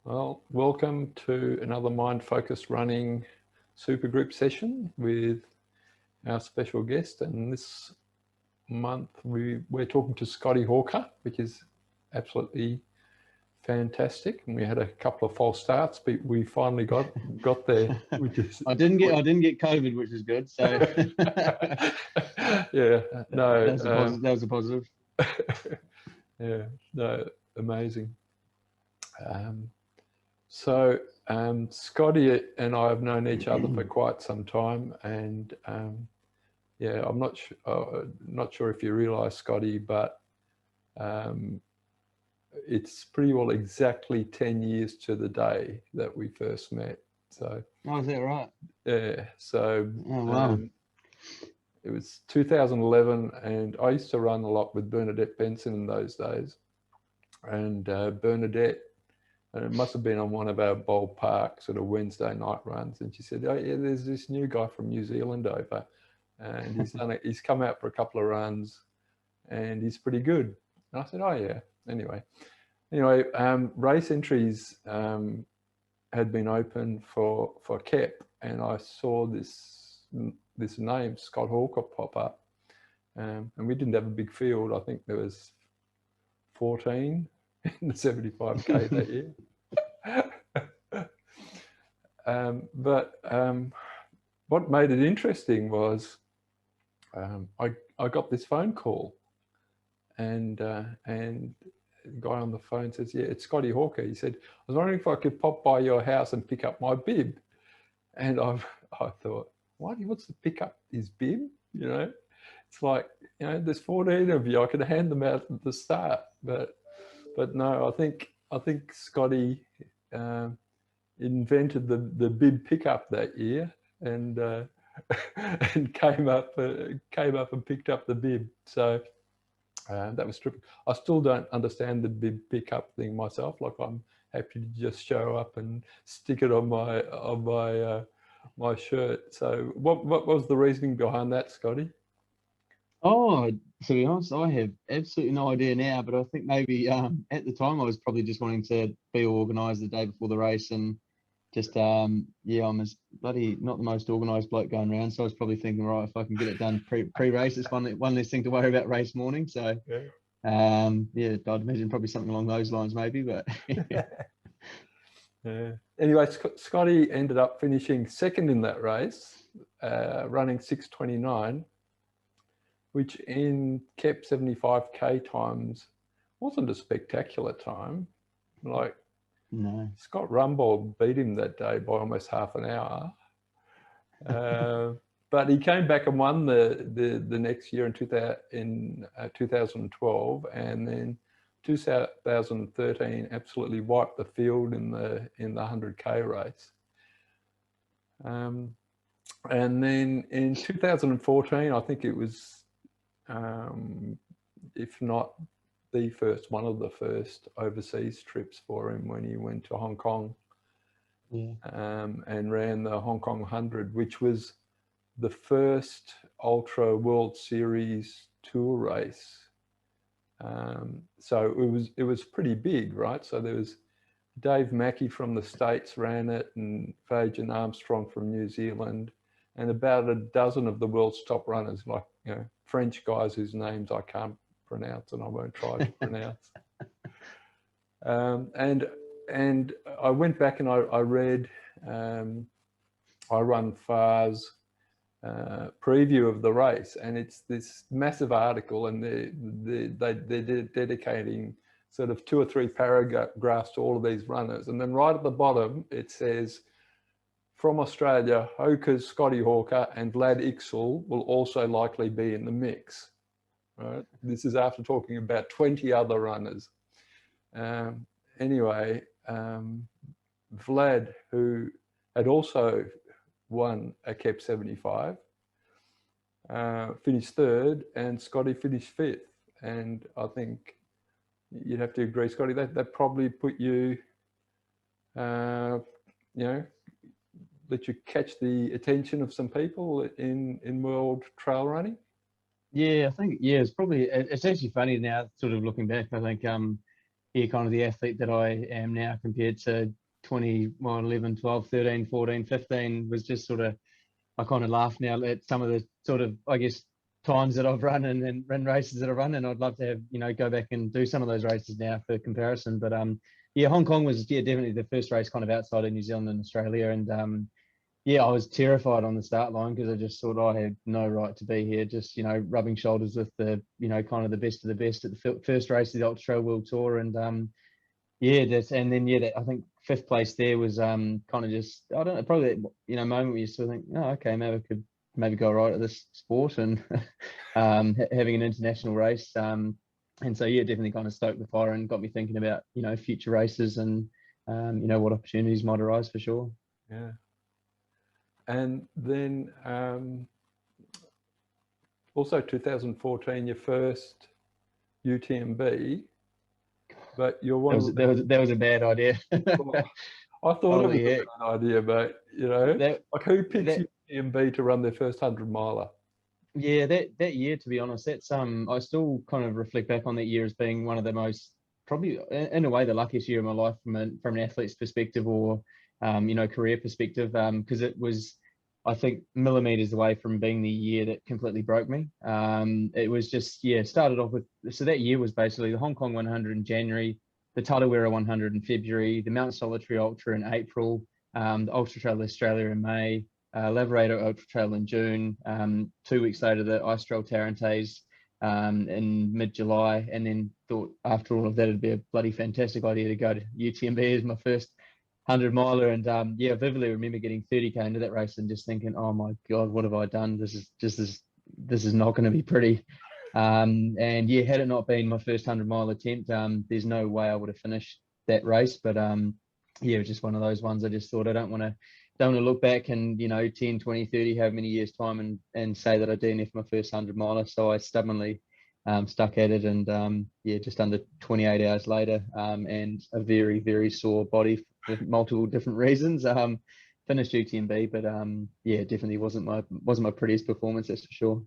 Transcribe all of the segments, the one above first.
Well, welcome to another Mind Focused Running Supergroup session with our special guest. And this month we're talking to Scotty Hawker, which is absolutely fantastic. And we had a couple of false starts, but we finally got there. Which is I didn't get COVID, which is good. So yeah, no, that was a positive. Yeah, no, amazing. So Scotty and I have known each other for quite some time, and yeah, I'm not sure if you realise, Scotty, but it's pretty well exactly 10 years to the day that we first met. So oh, is that right? Yeah, so oh, wow. It was 2011, and I used to run a lot with Bernadette Benson in those days, and Bernadette. And it must have been on one of our Bold Park sort of Wednesday night runs. And she said, oh yeah, there's this new guy from New Zealand over, and he's come out for a couple of runs and he's pretty good. And I said, oh yeah. Anyway, race entries had been open for KEP, and I saw this name, Scott Hawker, pop up. And we didn't have a big field. I think there was 14 in the 75K that year. What made it interesting was I got this phone call, and the guy on the phone says, yeah, it's Scotty Hawker. He said, I was wondering if I could pop by your house and pick up my bib. And I thought, what? He wants to pick up his bib? You know, it's like, there's 14 of you. I could hand them out at the start, but no, I think Scotty invented the bib pickup that year, and and came up and picked up the bib. So that was trippy. I still don't understand the bib pickup thing myself. Like, I'm happy to just show up and stick it on my shirt. So what was the reasoning behind that, Scotty? Oh, to be honest, I have absolutely no idea now, but I think maybe at the time I was probably just wanting to be organised the day before the race, and just yeah, I'm bloody not the most organised bloke going around, so I was probably thinking, right, if I can get it done pre-race, it's one less thing to worry about race morning. So yeah, I'd imagine probably something along those lines, maybe. But yeah. Anyway, Scotty ended up finishing second in that race, running 6:29. Which in KEP 75K times wasn't a spectacular time. Like, no, Scott Rumbold beat him that day by almost half an hour. But he came back and won the next year in 2012, and then 2013 absolutely wiped the field in the 100K race. And then in 2014, I think it was, if not the first, one of the first overseas trips for him, when he went to Hong Kong, and ran the Hong Kong 100, which was the first Ultra World Series Tour race. So it was pretty big, right? So there was Dave Mackey from the States ran it, and Fajan Armstrong from New Zealand, and about a dozen of the world's top runners, like, French guys whose names I can't pronounce, and I won't try to pronounce. And I went back and I read I Run Far's preview of the race, and it's this massive article, and they're dedicating sort of 2 or 3 paragraphs to all of these runners, and then right at the bottom it says, from Australia, Hoker's Scotty Hawker and Vlad Ixel will also likely be in the mix. Right? This is after talking about 20 other runners. Anyway, Vlad, who had also won a KEP 75, finished 3rd, and Scotty finished 5th. And I think you'd have to agree, Scotty, that probably put you, let you catch the attention of some people in world trail running. Yeah, I think, yeah, it's actually funny now, sort of looking back. I think kind of the athlete that I am now compared to 20, well, 11, 12, 13, 14, 15 was just sort of, I kind of laugh now at some of the sort of, I guess, times that I've run and run races that I've run, and I'd love to have, go back and do some of those races now for comparison. But yeah, Hong Kong was definitely the first race kind of outside of New Zealand and Australia, and yeah, I was terrified on the start line because I just thought I had no right to be here. Just rubbing shoulders with the kind of the best of the best at the first race of the Ultra Trail World Tour, and yeah, I think fifth place there was kind of just, I don't know, probably that moment where you sort of think, oh, okay, maybe I could maybe go right at this sport, and having an international race, and so yeah, definitely kind of stoked the fire and got me thinking about future races and what opportunities might arise for sure. Yeah. And then also 2014, your first UTMB, but you're one of the... That was a bad idea. I thought it was a bad idea, but like who picks UTMB to run their first 100 miler? Yeah, that year, to be honest, that's I still kind of reflect back on that year as being one of the most, probably in a way, the luckiest year of my life from an athlete's perspective, or career perspective, because it was, I think, millimeters away from being the year that completely broke me. It was just, started off with, so that year was basically the Hong Kong 100 in January, the Tarawera 100 in February, the Mount Solitary Ultra in April, the Ultra Trail Australia in May, Lavaredo Ultra Trail in June, 2 weeks later the Ice Trail Tarantays in mid-July, and then thought after all of that it'd be a bloody fantastic idea to go to UTMB as my first 100 miler, and I vividly remember getting 30k into that race and just thinking, oh my god, what have I done? This is not going to be pretty. And yeah, had it not been my first 100 mile attempt, there's no way I would have finished that race. But it was just one of those ones. I just thought I don't want to look back and 10, 20, 30, however many years time and say that I DNF my first 100 miler. So I stubbornly stuck at it, and just under 28 hours later, and a very, very sore body for multiple different reasons, finished UTMB. But definitely wasn't my prettiest performance, that's for sure.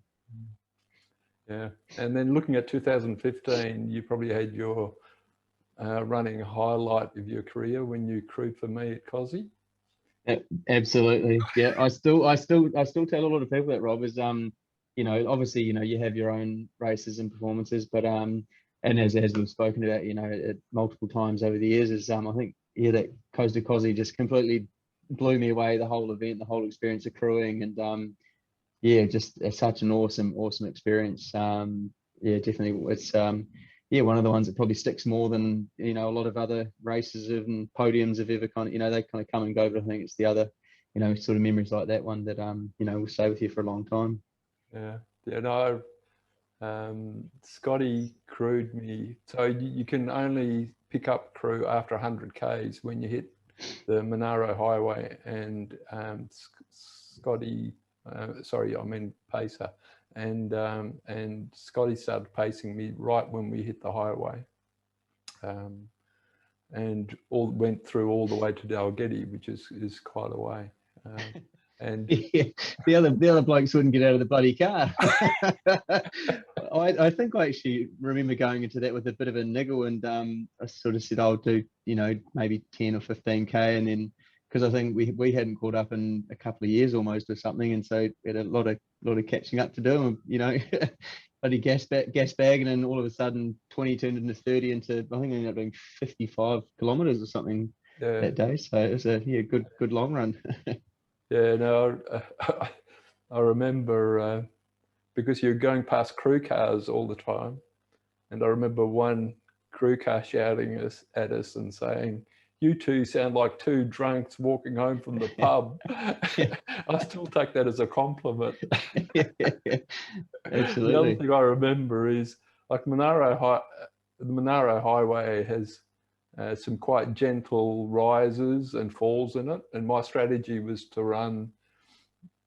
Yeah, and then looking at 2015, you probably had your running highlight of your career when you crewed for me at Cozzy. Absolutely, yeah. I still tell a lot of people that, Rob, is obviously you have your own races and performances, but and as we've spoken about multiple times over the years, is I think that Coast to Cozzy just completely blew me away, the whole event, the whole experience of crewing, and just such an awesome experience. Definitely, it's one of the ones that probably sticks more than a lot of other races and podiums have ever kind of they kind of come and go, but I think it's the other sort of memories like that one that will stay with you for a long time. No, Scotty crewed me, so you can only pick up crew after 100 k's when you hit the Monaro Highway, and Scotty, sorry, I mean pacer, and Scotty started pacing me right when we hit the highway, and went through all the way to Dalgety, which is quite a way. And the other blokes wouldn't get out of the bloody car. I think I actually remember going into that with a bit of a niggle, and I sort of said I'll do maybe 10 or 15k, and then because I think we hadn't caught up in a couple of years almost or something, and so we had a lot of catching up to do, and bloody gas bagging, and all of a sudden 20 turned into 30 into, I think I ended up doing 55 kilometers or something that day. So it was a good long run. Yeah, no, I remember because you're going past crew cars all the time, and I remember one crew car shouting at us and saying, "You two sound like two drunks walking home from the pub." I still take that as a compliment. Absolutely. The other thing I remember is like the Monaro Highway has some quite gentle rises and falls in it, and my strategy was to run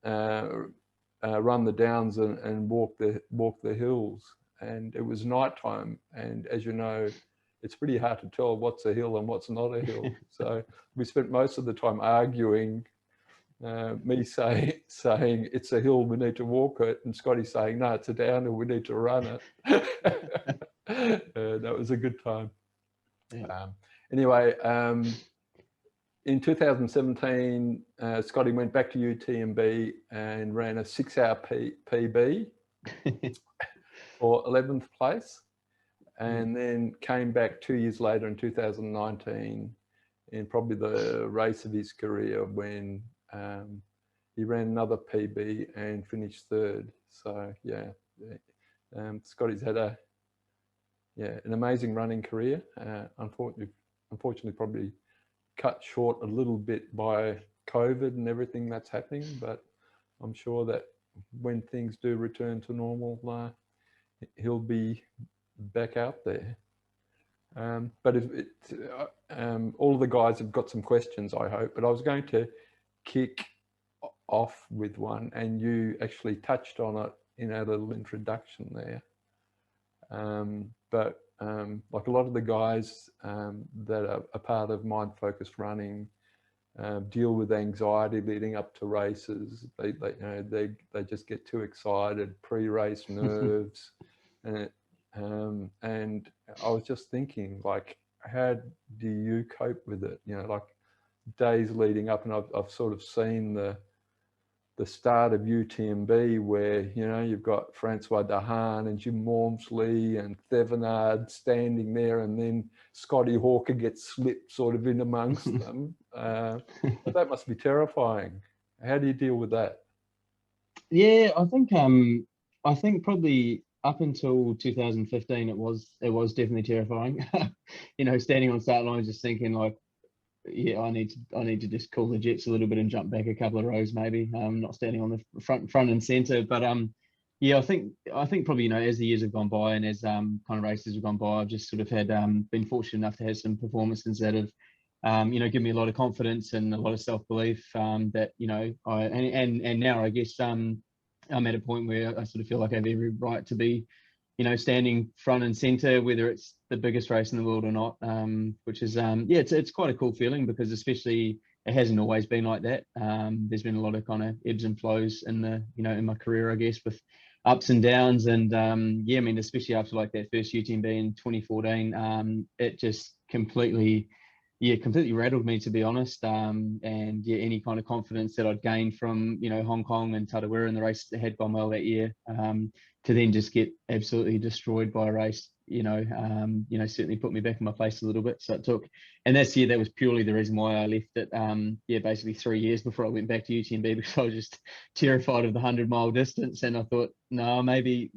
the downs and walk the hills. And it was nighttime, and as you know, it's pretty hard to tell what's a hill and what's not a hill. So we spent most of the time arguing, me saying it's a hill, we need to walk it, and Scotty saying no, it's a downhill, we need to run it. That was a good time. Yeah. Anyway, in 2017, Scotty went back to UTMB and ran a 6-hour PB for 11th place, and then came back 2 years later in 2019 in probably the race of his career when he ran another PB and finished 3rd. So yeah, Scotty's had an amazing running career. Unfortunately, probably cut short a little bit by COVID and everything that's happening, but I'm sure that when things do return to normal, he'll be back out there. But all of the guys have got some questions, I hope, but I was going to kick off with one, and you actually touched on it in our little introduction there. But like a lot of the guys that are a part of Mind Focused Running deal with anxiety leading up to races. They just get too excited, pre-race nerves, and I was just thinking, like, how do you cope with it? You know, like days leading up, and I've sort of seen the start of UTMB where, you know, you've got Francois Dahan and Jim Walmsley and Thevenard standing there, and then Scotty Hawker gets slipped sort of in amongst them. But that must be terrifying. How do you deal with that? Yeah, I think probably up until 2015 it was definitely terrifying. You know, standing on start line just thinking like, yeah, I need to just cool the jets a little bit and jump back a couple of rows, maybe. Not standing on the front and center. But yeah, I think probably, you know, as the years have gone by and as kind of races have gone by, I've just sort of had been fortunate enough to have some performances that have you know, given me a lot of confidence and a lot of self-belief, that, you know, and now I guess I'm at a point where I sort of feel like I have every right to be, you know, standing front and center, whether it's the biggest race in the world or not, which is, yeah, it's quite a cool feeling, because especially it hasn't always been like that. There's been a lot of kind of ebbs and flows in the, you know, in my career, I guess, with ups and downs. And yeah, I mean, especially after like that first UTMB in 2014, it just completely rattled me, to be honest. And yeah, any kind of confidence that I'd gained from, you know, Hong Kong and Tarawera and the race that had gone well that year, to then just get absolutely destroyed by a race, you know, certainly put me back in my place a little bit. So it took, and that was purely the reason why I left it. Yeah, basically 3 years before I went back to UTMB, because I was just terrified of the 100-mile distance, and I thought, no, maybe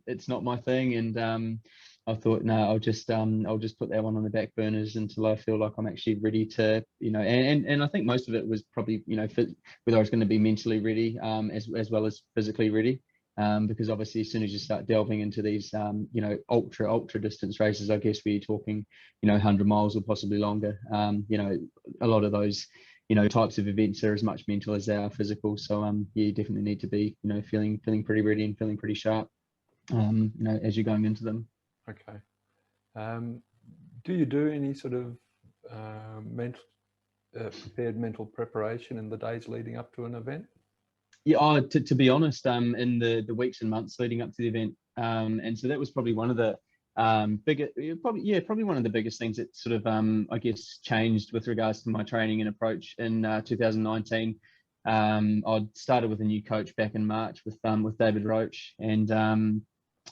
it's not my thing. And I thought, no, I'll just put that one on the back burners until I feel like I'm actually ready to, you know, and I think most of it was probably, you know, whether I was going to be mentally ready, as well as physically ready. Because obviously as soon as you start delving into these, you know, ultra distance races, I guess where you're talking, you know, 100 miles or possibly longer, you know, a lot of those, you know, types of events are as much mental as they are physical. So yeah, you definitely need to be, you know, feeling pretty ready and feeling pretty sharp, you know, as you're going into them. Okay. Do you do any sort of prepared mental preparation in the days leading up to an event? Yeah, to be honest, in the weeks and months leading up to the event, and so that was probably one of the probably one of the biggest things that sort of I guess changed with regards to my training and approach in 2019. I'd started with a new coach back in March with David Roach, and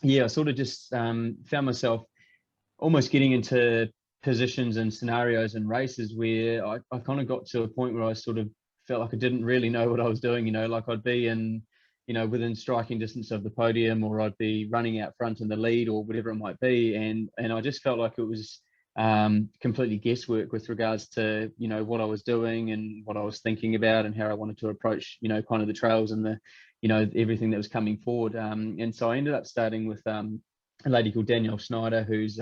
yeah, I sort of just found myself almost getting into positions and scenarios and races where I kind of got to a point where I sort of felt like I didn't really know what I was doing. You know, like I'd be in, you know, within striking distance of the podium, or I'd be running out front in the lead, or whatever it might be, and I just felt like it was completely guesswork with regards to, you know, what I was doing and what I was thinking about and how I wanted to approach, you know, kind of the trails and the, you know, everything that was coming forward. And so I ended up starting with a lady called Danielle Schneider, who's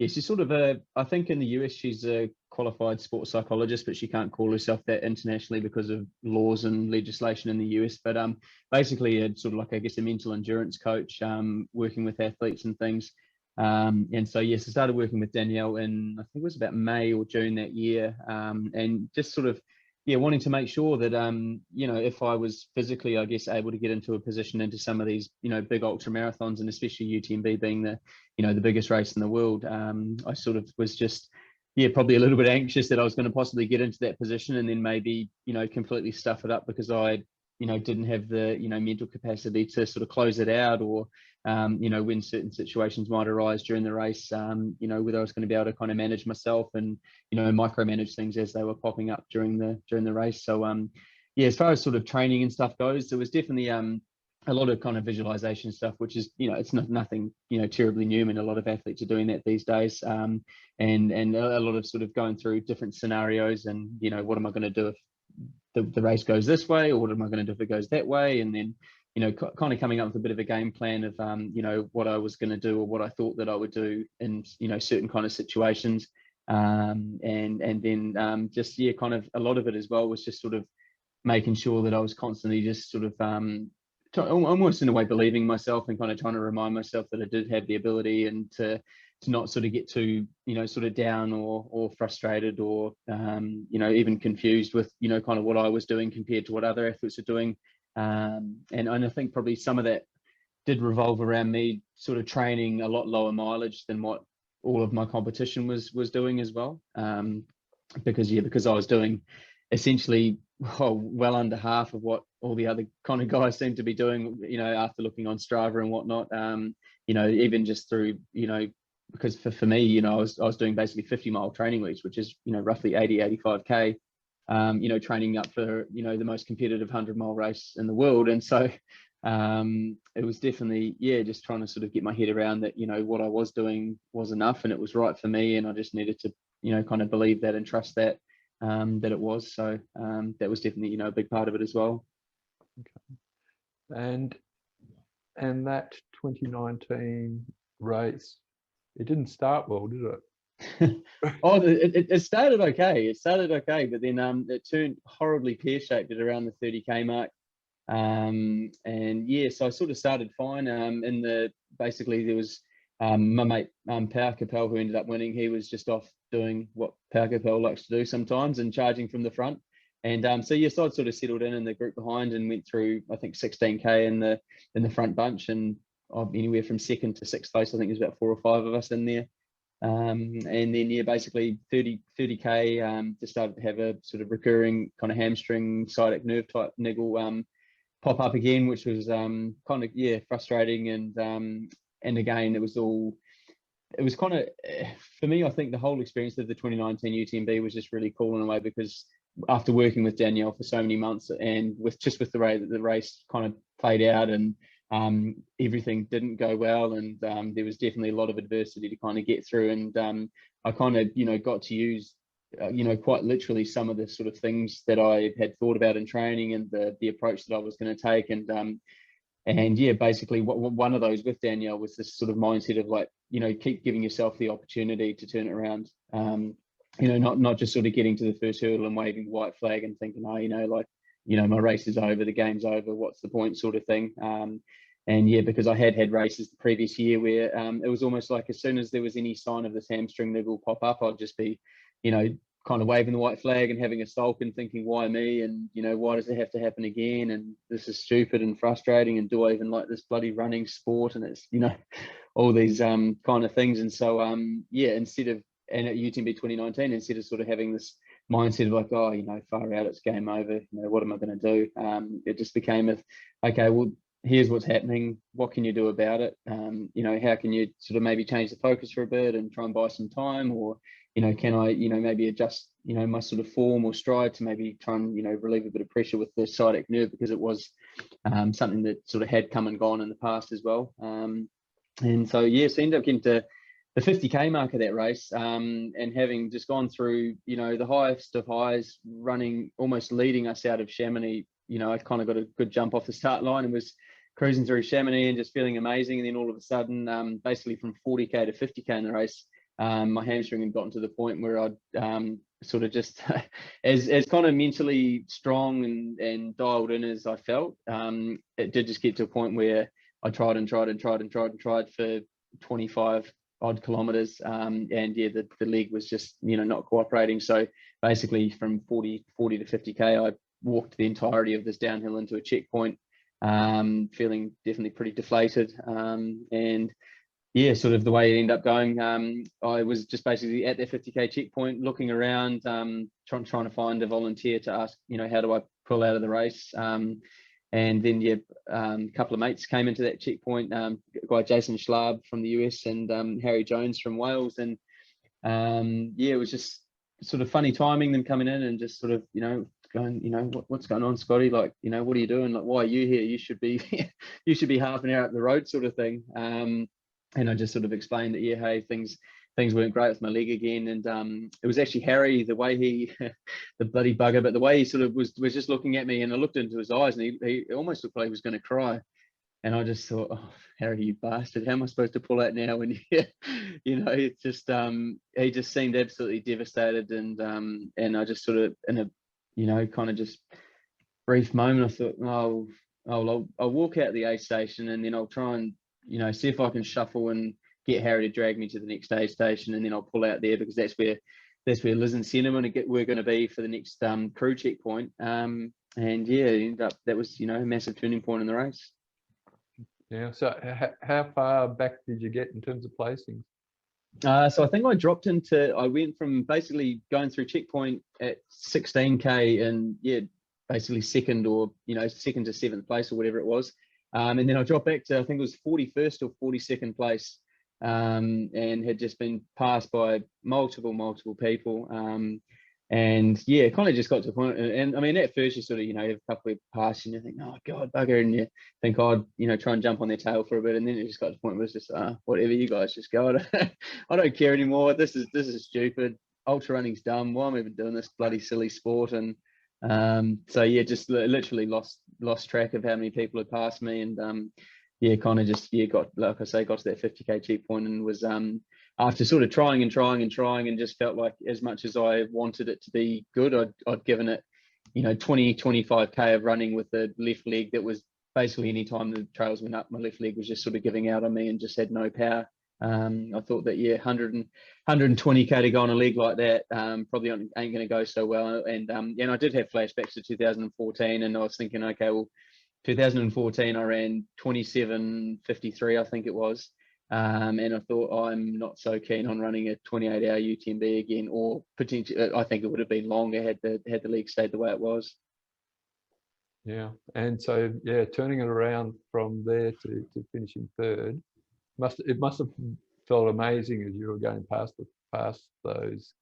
yeah, she's sort of I think in the US she's a qualified sports psychologist, but she can't call herself that internationally because of laws and legislation in the US. But basically it's sort of like, I guess, a mental endurance coach, working with athletes and things. And so yes, I started working with Danielle in, I think it was about May or June that year, and just sort of, yeah, wanting to make sure that you know, if I was physically, I guess, able to get into a position into some of these, you know, big ultra marathons, and especially UTMB being the, you know, the biggest race in the world, I sort of was just, yeah, probably a little bit anxious that I was going to possibly get into that position and then maybe, completely stuff it up because I, didn't have the, mental capacity to sort of close it out, or, when certain situations might arise during the race, whether I was going to be able to kind of manage myself and, micromanage things as they were popping up during the race. So, yeah, as far as sort of training and stuff goes, there was definitely, a lot of kind of visualization stuff, which is, it's nothing, terribly new. I mean, a lot of athletes are doing that these days. And a lot of sort of going through different scenarios and, what am I going to do if the race goes this way, or what am I going to do if it goes that way? And then, kind of coming up with a bit of a game plan of, what I was going to do or what I thought that I would do in, certain kind of situations. And then just, yeah, kind of a lot of it as well was just sort of making sure that I was constantly just sort of almost in a way believing myself and kind of trying to remind myself that I did have the ability, and to not sort of get too, sort of down or frustrated or, even confused with, kind of what I was doing compared to what other athletes are doing. And I think probably some of that did revolve around me sort of training a lot lower mileage than what all of my competition was doing as well. Because I was doing essentially well under half of what all the other kind of guys seem to be doing, after looking on Strava and whatnot, even just through, because for me, I was doing basically 50-mile training weeks, which is, roughly 85K, training up for, the most competitive 100-mile race in the world. And so it was definitely, yeah, just trying to sort of get my head around that, what I was doing was enough and it was right for me. And I just needed to, kind of believe that and trust that, that it was. So that was definitely, a big part of it as well. Okay. And that 2019 race, it didn't start well, did it? It started okay. But then it turned horribly pear-shaped at around the 30K mark. And yeah, so I sort of started fine. Basically there was my mate Pau Capel, who ended up winning. He was just off doing what Pau Capel likes to do sometimes and charging from the front. And so yes, I'd sort of settled in the group behind and went through, I think, 16K in the front bunch, and anywhere from second to sixth place. I think there's about 4 or 5 of us in there. And then yeah, basically 30K, just started to have a sort of recurring kind of hamstring sciatic nerve type niggle pop up again, which was kind of, yeah, frustrating. And again, it was kind of, for me, I think the whole experience of the 2019 UTMB was just really cool in a way, because after working with Danielle for so many months and with the way that the race kind of played out, and everything didn't go well, and there was definitely a lot of adversity to kind of get through. And I kind of, got to use, quite literally some of the sort of things that I had thought about in training and the approach that I was going to take. And yeah, basically one of those with Danielle was this sort of mindset of like, keep giving yourself the opportunity to turn it around. Not just sort of getting to the first hurdle and waving the white flag and thinking, my race is over, the game's over, what's the point, sort of thing. And yeah, because I had races the previous year where it was almost like as soon as there was any sign of this hamstring niggle pop up, I'd just be, kind of waving the white flag and having a sulk and thinking, why me? And, why does it have to happen again? And this is stupid and frustrating. And do I even like this bloody running sport? And it's, all these kind of things. And so, yeah, and at UTMB 2019, instead of sort of having this mindset of like, far out, it's game over, what am I going to do? It just became okay, well, here's what's happening. What can you do about it? How can you sort of maybe change the focus for a bit and try and buy some time? Or, can I, maybe adjust, my sort of form or stride to maybe try and, relieve a bit of pressure with the sciatic nerve, because it was something that sort of had come and gone in the past as well. And so, yeah, so ended up getting to the 50K mark of that race, and having just gone through, the highest of highs, running, almost leading us out of Chamonix. I kind of got a good jump off the start line and was cruising through Chamonix and just feeling amazing. And then all of a sudden, basically from 40K to 50K in the race, my hamstring had gotten to the point where I'd sort of just, as kind of mentally strong and dialed in as I felt, it did just get to a point where I tried for 25 odd kilometers, and yeah, the leg was just not cooperating. So basically from 40 to 50K, I walked the entirety of this downhill into a checkpoint, feeling definitely pretty deflated, and yeah, sort of the way it ended up going. I was just basically at that 50k checkpoint, looking around, trying to find a volunteer to ask, how do I pull out of the race? And then a couple of mates came into that checkpoint. Guy Jason Schlab from the US and Harry Jones from Wales, and it was just sort of funny timing them coming in and just sort of going, what's going on, Scotty? Like, what are you doing? Like, why are you here? You should be you should be half an hour up the road, sort of thing. And I just sort of explained that, hey, things weren't great with my leg again. And it was actually Harry, the way he, the bloody bugger, but the way he sort of was just looking at me, and I looked into his eyes, and he almost looked like he was going to cry. And I just thought, oh, Harry, you bastard, how am I supposed to pull out now? And it's just he just seemed absolutely devastated. And I just sort of, in a kind of just brief moment, I thought, I'll walk out the aid station, and then I'll try and see if I can shuffle and get Harry to drag me to the next aid station, and then I'll pull out there, because that's where Liz and Cinnamon we're going to be for the next crew checkpoint. And it ended up, that was a massive turning point in the race. Yeah. So how far back did you get in terms of placings? So I think I went from basically going through checkpoint at 16k and basically second to 7th place or whatever it was. And then I dropped back to, I think it was 41st or 42nd place, and had just been passed by multiple people. And kind of just got to the point. And I mean, at first you sort of, have a couple of passes and you think, oh God, bugger. And you think I'd, try and jump on their tail for a bit. And then it just got to the point where it's just, whatever, you guys just go. I don't care anymore. This is stupid. Ultra running's dumb. Why am I even doing this bloody silly sport? And just literally lost track of how many people had passed me, and kind of just got, like I say, got to that 50k checkpoint, and was after sort of trying and just felt like, as much as I wanted it to be good, I'd given it 25k of running with the left leg. That was basically, any time the trails went up, my left leg was just sort of giving out on me and just had no power. I thought that 120k to go on a leg like that probably ain't going to go so well. And I did have flashbacks to 2014, and I was thinking, okay, well, 2014 I ran 27:53, I think it was, and I thought, I'm not so keen on running a 28-hour UTMB again, or potentially I think it would have been longer had the leg stayed the way it was. Yeah. And so turning it around from there to finishing third, it must have felt amazing as you were going past those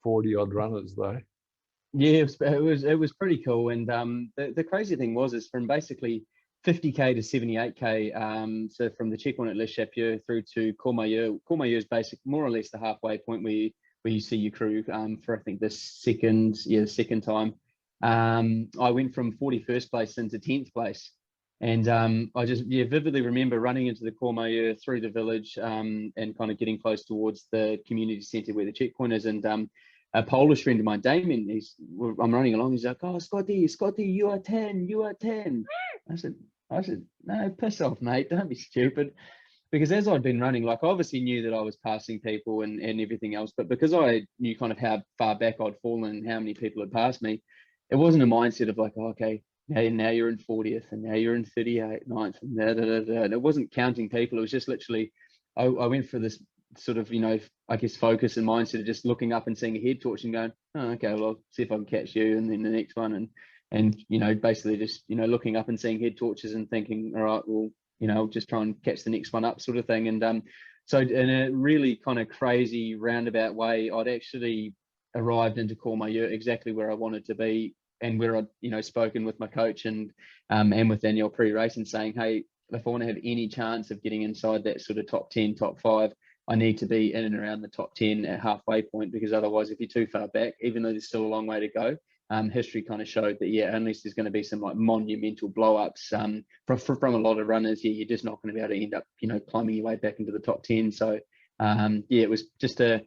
40 odd runners, though. Yeah, it was pretty cool. And the crazy thing is from basically 50k to 78k, so from the checkpoint at Les Chapieux through to Courmayeur. Courmayeur is more or less the halfway point where you see your crew for, I think, the second time. I went from 41st place into 10th place. And I just vividly remember running into the Courmayeur through the village, and kind of getting close towards the community centre where the checkpoint is. And a Polish friend of mine, Damien, I'm running along. He's like, "Oh, Scotty, you are 10. I said, no, piss off, mate. Don't be stupid." Because as I'd been running, like, I obviously knew that I was passing people and everything else, but because I knew kind of how far back I'd fallen and how many people had passed me, it wasn't a mindset of like, oh, okay, now you're in 40th, and now you're in 38th, 9th, and and it wasn't counting people. It was just literally, I went for this sort of, I guess, focus and mindset of just looking up and seeing a head torch and going, oh, okay, well, I'll see if I can catch you, and then the next one, and basically just, looking up and seeing head torches and thinking, all right, well, I'll just try and catch the next one up, sort of thing. And so in a really kind of crazy roundabout way, I'd actually arrived into Courmayeur exactly where I wanted to be, and where I'd spoken with my coach and with Danielle pre-race, and saying, hey, if I want to have any chance of getting inside that sort of top 10, top 5, I need to be in and around the top 10 at halfway point, because otherwise, if you're too far back, even though there's still a long way to go, history kind of showed that, unless there's going to be some like monumental blow-ups from a lot of runners, you're just not going to be able to end up, climbing your way back into the top 10. So, it was just a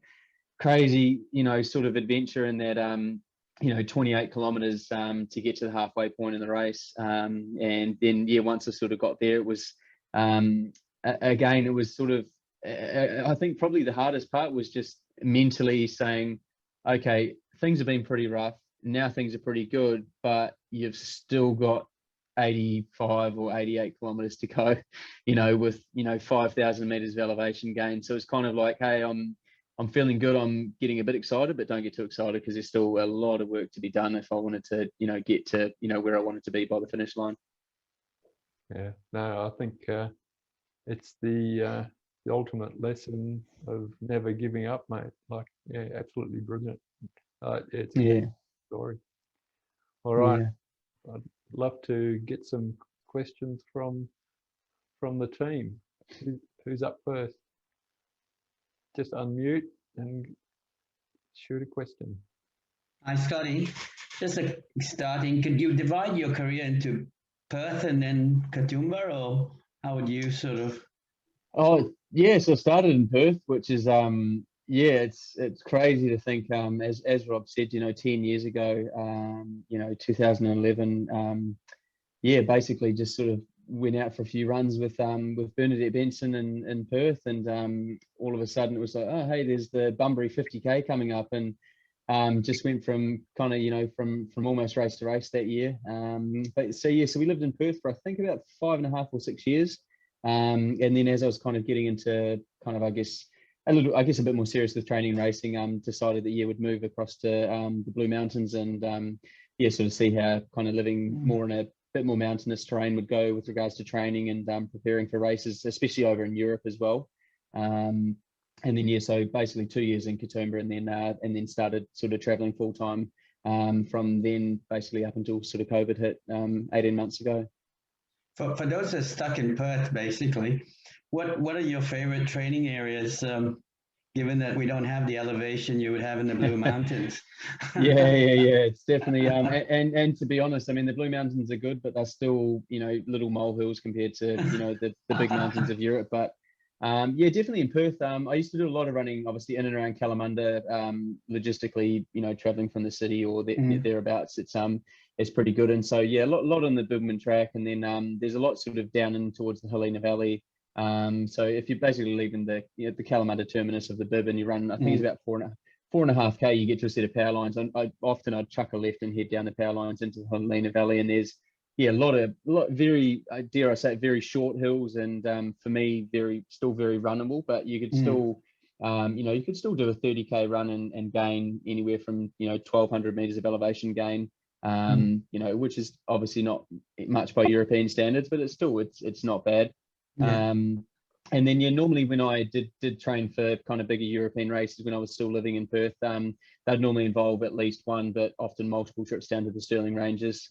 crazy, sort of adventure in that, 28 kilometers to get to the halfway point in the race. And then, once I sort of got there, it was, again, it was sort of, I think probably the hardest part was just mentally saying, okay, things have been pretty rough. Now things are pretty good, but you've still got 85 or 88 kilometers to go, with 5,000 meters of elevation gain. So it's kind of like, hey, I'm feeling good. I'm getting a bit excited, but don't get too excited because there's still a lot of work to be done if I wanted to, get to, where I wanted to be by the finish line. Yeah, no, I think it's the ultimate lesson of never giving up, mate. Like, yeah, absolutely brilliant. It's a Yeah. story. All right, Yeah. I'd love to get some questions from the team. Who's up first? Just unmute and shoot a question. Hi, Scotty. Just starting, could you divide your career into Perth and then Katoomba, or how would you sort of? Oh, yeah. So I started in Perth, which is it's crazy to think, as Rob said, 10 years ago, 2011, basically just sort of went out for a few runs with Bernadette Benson in Perth, and all of a sudden it was like, oh, hey, there's the Bunbury 50K coming up, and just went from kind of, from almost race to race that year. So we lived in Perth for I think about 5.5 or 6 years. And then as I was kind of getting into kind of, I guess a bit more serious with training and racing, decided that would move across to the Blue Mountains and sort of see how kind of living more in a bit more mountainous terrain would go with regards to training and preparing for races, especially over in Europe as well. And then so basically 2 years in Katoomba, and then started sort of traveling full time from then basically up until sort of COVID hit 18 months ago. For those that are stuck in Perth, basically, what are your favorite training areas? Given that we don't have the elevation you would have in the Blue Mountains. Yeah. It's definitely and to be honest, I mean the Blue Mountains are good, but they're still little molehills compared to the big mountains of Europe. But definitely in Perth. I used to do a lot of running, obviously in and around Kalamunda. Logistically, traveling from the city or thereabouts, it's pretty good. And so a lot on the Bibbman track, and then there's a lot sort of down in towards the Helena Valley. So if you're basically leaving the the Kalamunda terminus of the Bib and you run, I think it's about 4.5K, you get to a set of power lines. I'd chuck a left and head down the power lines into the Helena Valley, and there's a lot very, dare I say, very short hills, and for me still very runnable. But you could still you could still do a 30K run and gain anywhere from 1,200 meters of elevation gain. Which is obviously not much by European standards, but it's not bad. Yeah. And then normally when I did train for kind of bigger European races when I was still living in Perth, they'd normally involve at least one, but often multiple trips down to the Stirling Ranges.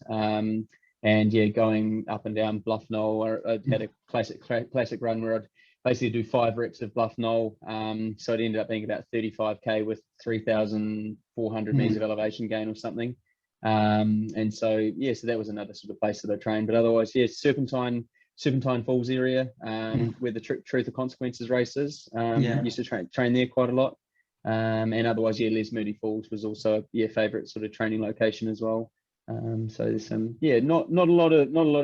And going up and down Bluff Knoll. I had a classic run where I'd basically do 5 reps of Bluff Knoll. So it ended up being about 35K with 3,400 meters of elevation gain or something. And so so that was another sort of place that I trained. But otherwise, Serpentine Falls area, where the Truth or Consequences races. Used to train there quite a lot. And otherwise, Les Moody Falls was also a favourite sort of training location as well. So there's some not a lot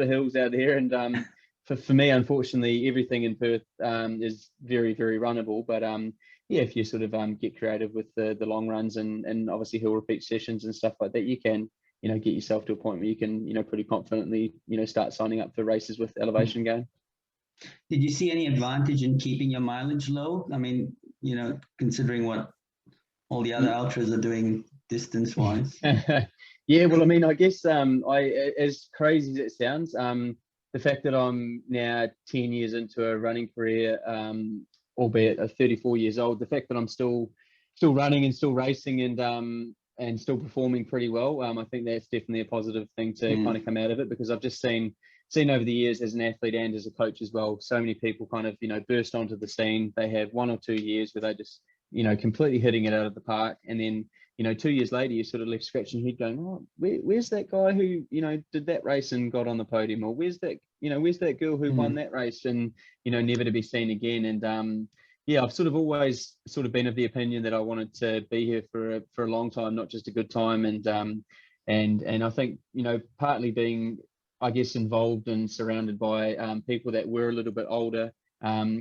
of hills out there, and for me, unfortunately, everything in Perth is very, very runnable. But if you sort of get creative with the long runs and obviously hill repeat sessions and stuff like that, you can get yourself to a point where you can pretty confidently start signing up for races with elevation gain. Did you see any advantage in keeping your mileage low? I mean, considering what all the other ultras are doing distance wise. Well, I mean, I guess as crazy as it sounds, the fact that I'm now 10 years into a running career, albeit at 34 years old, the fact that I'm still running and still racing and still performing pretty well, I think that's definitely a positive thing to kind of come out of it, because I've just seen over the years as an athlete and as a coach as well, so many people kind of burst onto the scene. They have 1 or 2 years where they just completely hitting it out of the park, and then 2 years later you're sort of left scratching your head going, oh, where's that guy who did that race and got on the podium, or where's that girl who won that race and never to be seen again. And I've sort of always sort of been of the opinion that I wanted to be here for a long time, not just a good time. And I think partly being, I guess, involved and surrounded by people that were a little bit older,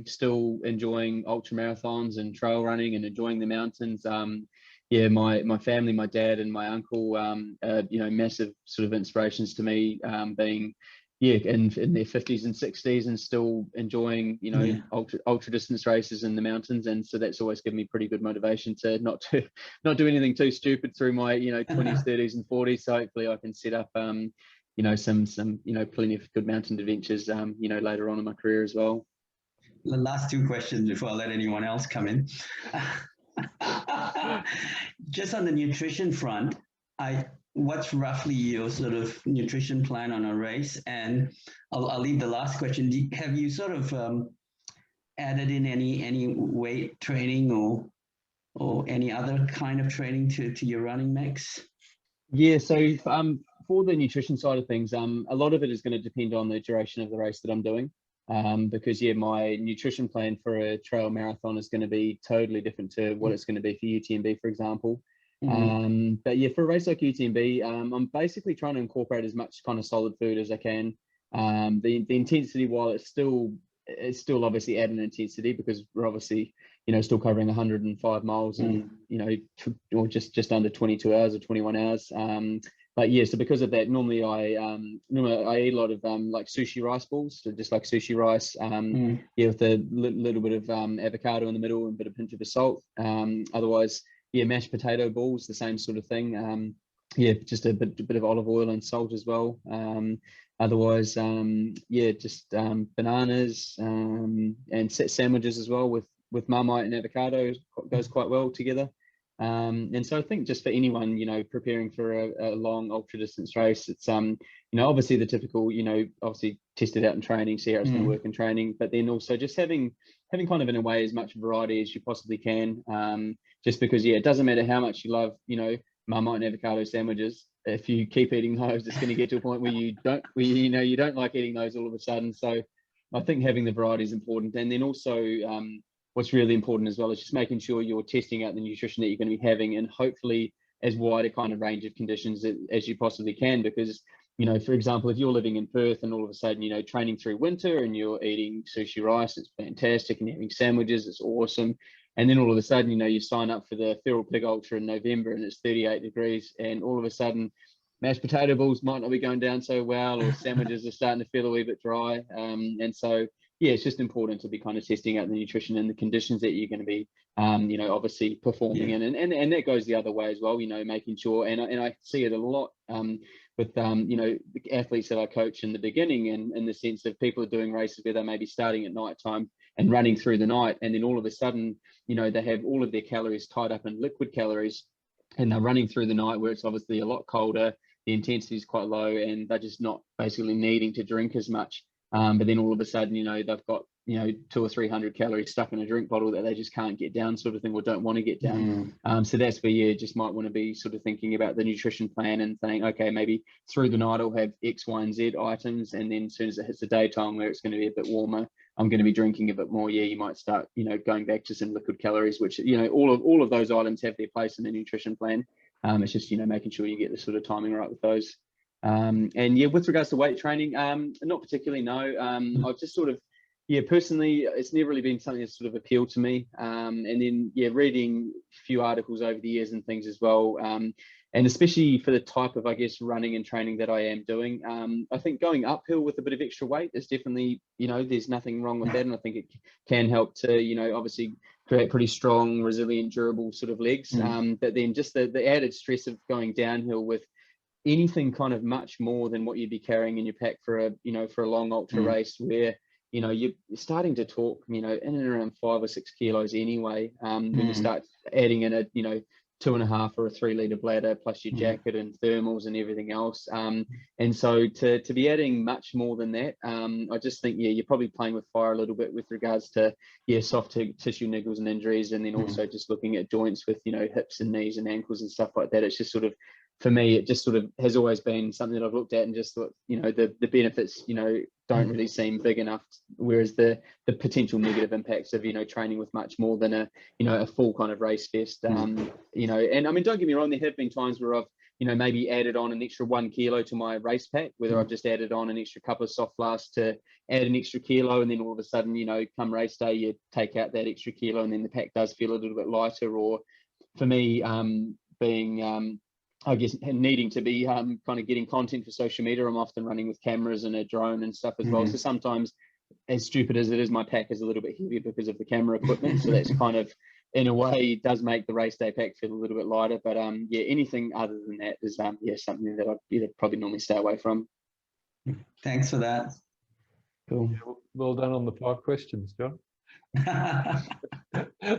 still enjoying ultra marathons and trail running and enjoying the mountains. My family, my dad and my uncle, massive sort of inspirations to me, being yeah, in their 50s and 60s and still enjoying, you know, Yeah. ultra distance races in the mountains. And so that's always given me pretty good motivation to not do anything too stupid through my, you know, 20s, 30s and 40s. So hopefully I can set up, you know, some, you know, plenty of good mountain adventures, you know, later on in my career as well. The last two questions before I let anyone else come in. Just on the nutrition front, what's roughly your sort of nutrition plan on a race? And I'll leave the last question. Have you sort of added in any weight training or any other kind of training to your running mix? Yeah, so for the nutrition side of things, a lot of it is going to depend on the duration of the race that I'm doing. Because yeah, my nutrition plan for a trail marathon is going to be totally different to what it's going to be for UTMB, for example. But yeah, for a race like UTMB, I'm basically trying to incorporate as much kind of solid food as I can. The intensity, while it's still obviously added intensity, because we're obviously, you know, still covering 105 miles in, you know, or just under 22 hours or 21 hours. But yeah, so because of that, normally I eat a lot of like sushi rice balls, so just like sushi rice, yeah, with a little bit of avocado in the middle and a bit of pinch of salt. Otherwise, yeah, mashed potato balls, the same sort of thing. Yeah, just a bit of olive oil and salt as well. Otherwise, yeah, just bananas and sandwiches as well with Marmite and avocado goes quite well together. And so I think just for anyone, you know, preparing for a long ultra distance race, it's you know, obviously the typical, you know, obviously test it out in training, see how it's going to work in training, but then also just having kind of in a way as much variety as you possibly can. Just because, yeah, it doesn't matter how much you love, you know, Marmite and avocado sandwiches. If you keep eating those, it's going to get to a point where you don't like eating those all of a sudden. So I think having the variety is important. And then also what's really important as well is just making sure you're testing out the nutrition that you're going to be having, and hopefully as wide a kind of range of conditions as you possibly can. Because, you know, for example, if you're living in Perth and all of a sudden, you know, training through winter and you're eating sushi rice, it's fantastic, and you're having sandwiches, it's awesome. And then all of a sudden, you know, you sign up for the Feral Pig Ultra in November and it's 38 degrees, and all of a sudden mashed potato balls might not be going down so well, or sandwiches are starting to feel a wee bit dry. And so, yeah, it's just important to be kind of testing out the nutrition and the conditions that you're going to be, you know, obviously performing in. And that goes the other way as well, you know, making sure, and I see it a lot with, you know, the athletes that I coach in the beginning, and in the sense of people are doing races where they may be starting at night time and running through the night, and then all of a sudden, you know, they have all of their calories tied up in liquid calories, and they're running through the night where it's obviously a lot colder, the intensity is quite low, and they're just not basically needing to drink as much. But then all of a sudden, you know, they've got, you know, 200 or 300 calories stuck in a drink bottle that they just can't get down, sort of thing, or don't want to get down. So that's where you just might want to be sort of thinking about the nutrition plan and saying, okay, maybe through the night I'll have X, Y, and Z items, and then as soon as it hits the daytime where it's going to be a bit warmer, I'm going to be drinking a bit more. Yeah, you might start, you know, going back to some liquid calories, which, you know, all of those items have their place in the nutrition plan. It's just, you know, making sure you get the sort of timing right with those. And yeah, with regards to weight training, not particularly, no. I've just sort of, yeah, personally, it's never really been something that's sort of appealed to me. And then, yeah, reading a few articles over the years and things as well. And especially for the type of, I guess, running and training that I am doing, I think going uphill with a bit of extra weight is definitely, you know, there's nothing wrong with that. And I think it can help to, you know, obviously create pretty strong, resilient, durable sort of legs. But then just the added stress of going downhill with anything kind of much more than what you'd be carrying in your pack for a, you know, for a long ultra race, where, you know, you're starting to talk, you know, in and around 5 or 6 kilos anyway. When you start adding in a, you know, 2.5 or a 3 litre bladder plus your jacket and thermals and everything else. And so to be adding much more than that, I just think, yeah, you're probably playing with fire a little bit with regards to, yeah, soft tissue niggles and injuries. And then also just looking at joints with, you know, hips and knees and ankles and stuff like that. It's just sort of, for me, it just sort of has always been something that I've looked at and just thought, you know, the benefits, you know, don't really seem big enough, whereas the potential negative impacts of, you know, training with much more than a, you know, a full kind of race fest, you know. And I mean, don't get me wrong, there have been times where I've, you know, maybe added on an extra 1 kilo to my race pack, whether I've just added on an extra couple of soft flasks to add an extra kilo, and then all of a sudden, you know, come race day, you take out that extra kilo and then the pack does feel a little bit lighter. Or for me, being I guess needing to be kind of getting content for social media. I'm often running with cameras and a drone and stuff as well. So sometimes, as stupid as it is, my pack is a little bit heavier because of the camera equipment. So that's kind of, in a way, does make the race day pack feel a little bit lighter. But yeah, anything other than that is yeah, something that I'd probably normally stay away from. Thanks for that. Cool. Yeah, well done on the 5 questions, John.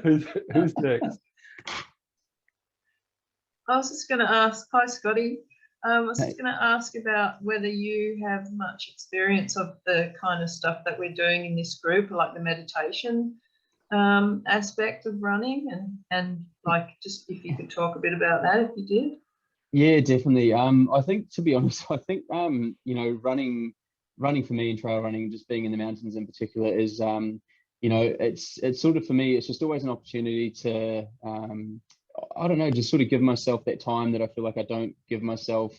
Who's next? I was just going to ask, hi Scotty. I was Hey. just going to ask about whether you have much experience of the kind of stuff that we're doing in this group, like the meditation aspect of running, and like just if you could talk a bit about that, if you did. Yeah, definitely. I think, to be honest, I think you know, running for me and trail running, just being in the mountains in particular, is you know, it's sort of, for me, it's just always an opportunity to I don't know, just sort of give myself that time that I feel like I don't give myself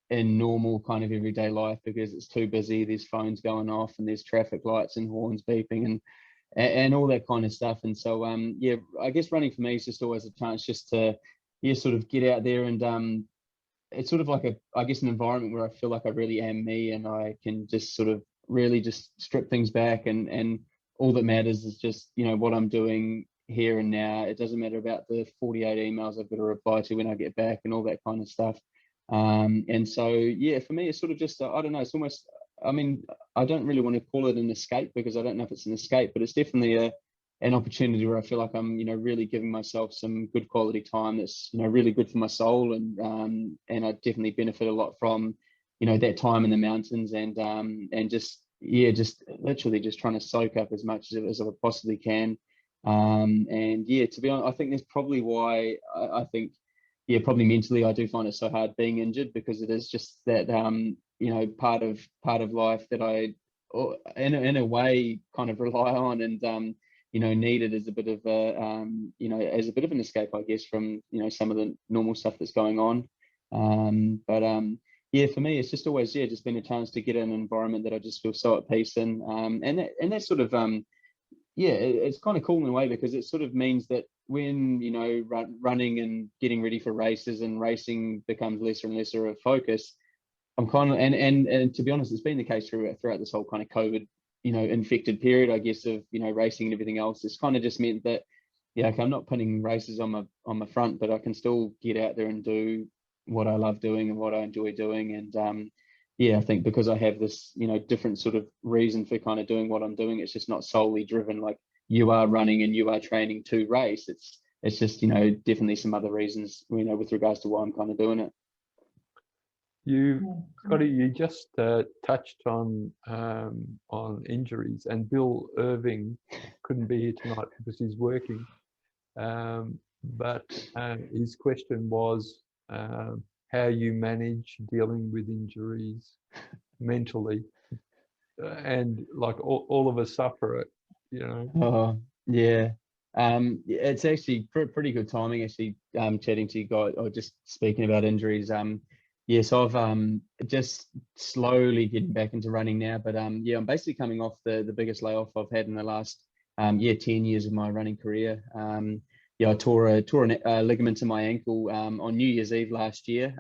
in normal kind of everyday life, because it's too busy. There's phones going off and there's traffic lights and horns beeping and all that kind of stuff. And so yeah, I guess running for me is just always a chance just to, yeah, sort of get out there and it's sort of like I guess an environment where I feel like I really am me, and I can just sort of really just strip things back, and all that matters is just, you know, what I'm doing here and now. It doesn't matter about the 48 emails I've got to reply to when I get back and all that kind of stuff. And so yeah, for me it's sort of just I don't know, it's almost, I mean, I don't really want to call it an escape, because I don't know if it's an escape, but it's definitely an opportunity where I feel like I'm, you know, really giving myself some good quality time that's, you know, really good for my soul. And I definitely benefit a lot from, you know, that time in the mountains, and just, yeah, just literally just trying to soak up as much as I possibly can. And yeah, to be honest, I think that's probably why I think, yeah, probably mentally I do find it so hard being injured, because it is just that you know, part of life that I, in a way, kind of rely on, and you know, need it as a bit of a you know, as a bit of an escape, I guess, from, you know, some of the normal stuff that's going on. But yeah, for me it's just always, yeah, just been a chance to get in an environment that I just feel so at peace in, and that sort of yeah, it's kind of cool in a way, because it sort of means that when, you know, running and getting ready for races and racing becomes lesser and lesser of focus, I'm kind of, and to be honest, it's been the case throughout this whole kind of COVID, you know, infected period, I guess, of, you know, racing and everything else. It's kind of just meant that, yeah, okay, I'm not putting races on my front, but I can still get out there and do what I love doing and what I enjoy doing. And yeah, I think because I have this, you know, different sort of reason for kind of doing what I'm doing, it's just not solely driven like you are running and you are training to race. It's just, you know, definitely some other reasons, you know, with regards to why I'm kind of doing it. Scotty, you just touched on injuries, and Bill Irving couldn't be here tonight because he's working. But his question was how you manage dealing with injuries mentally, and like all of us suffer it, you know. Oh yeah. It's actually pretty good timing, actually, chatting to you guys, or just speaking about injuries. Yeah, so I've just slowly getting back into running now, but yeah, I'm basically coming off the biggest layoff I've had in the last 10 years of my running career. Yeah, I tore a ligament in my ankle on New Year's Eve last year.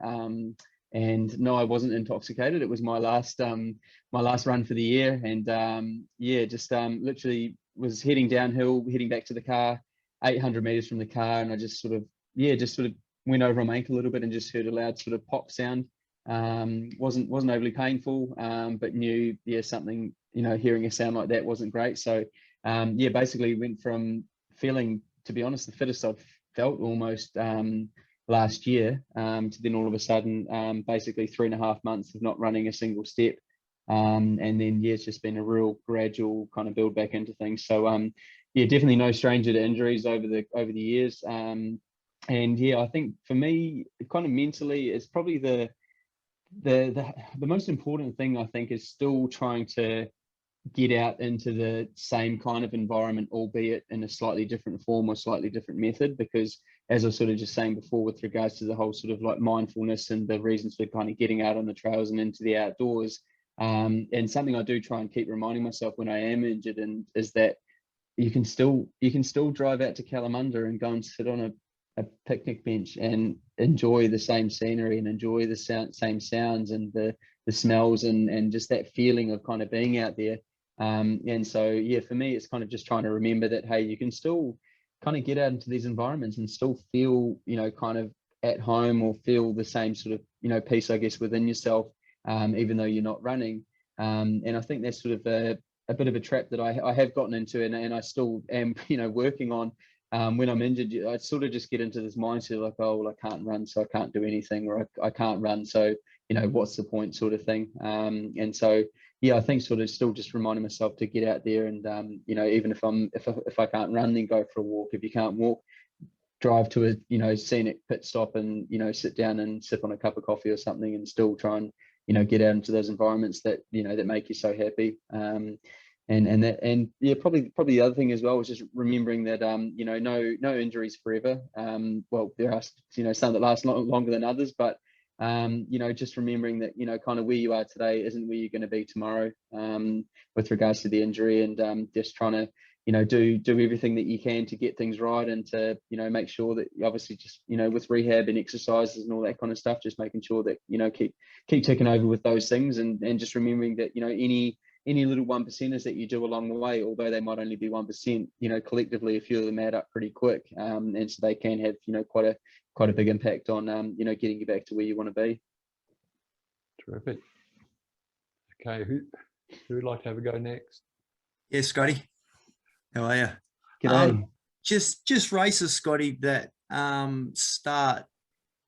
And no, I wasn't intoxicated. It was my last run for the year, and yeah, just literally was heading downhill, heading back to the car, 800 meters from the car, and I just sort of went over on my ankle a little bit and just heard a loud sort of pop sound. Wasn't overly painful, but knew, yeah, something, you know, hearing a sound like that wasn't great. So yeah, basically went from feeling, to be honest, the fittest I've felt almost last year, to then all of a sudden basically 3.5 months of not running a single step. And then yeah, it's just been a real gradual kind of build back into things. So yeah, definitely no stranger to injuries over the years. And yeah, I think for me, kind of mentally, it's probably the most important thing, I think, is still trying to get out into the same kind of environment, albeit in a slightly different form or slightly different method. Because as I was sort of just saying before, with regards to the whole sort of like mindfulness and the reasons for kind of getting out on the trails and into the outdoors, and something I do try and keep reminding myself when I am injured, and is that you can still drive out to Kalamunda and go and sit on picnic bench and enjoy the same scenery and enjoy the same sounds and the smells and just that feeling of kind of being out there. And so, yeah, for me, it's kind of just trying to remember that, hey, you can still kind of get out into these environments and still feel, kind of at home, or feel the same sort of, peace, I guess, within yourself, even though you're not running. And I think that's sort of a bit of a trap that I have gotten into, and I still am, working on. When I'm injured, I sort of just get into this mindset like, oh, well, I can't run, so I can't do anything, or I can't run, so, what's the point, sort of thing. And so, yeah, I think sort of still just reminding myself to get out there and, even if I can't run, then go for a walk. If you can't walk, drive to a, scenic pit stop and, sit down and sip on a cup of coffee or something, and still try and, get out into those environments that, that make you so happy. And yeah, probably the other thing as well is just remembering that no injuries forever. Well, there are some that last longer than others, but just remembering that kind of where you are today isn't where you're going to be tomorrow, with regards to the injury, and just trying to do everything that you can to get things right, and to make sure that obviously just with rehab and exercises and all that kind of stuff, just making sure that keep ticking over with those things, and just remembering that any little 1%ers that you do along the way, although they might only be 1%, collectively a few of them add up pretty quick, and so they can have quite a big impact on getting you back to where you want to be. Terrific. Okay, who would like to have a go next? Yeah, Scotty, how are you? G'day. Just races, Scotty, that start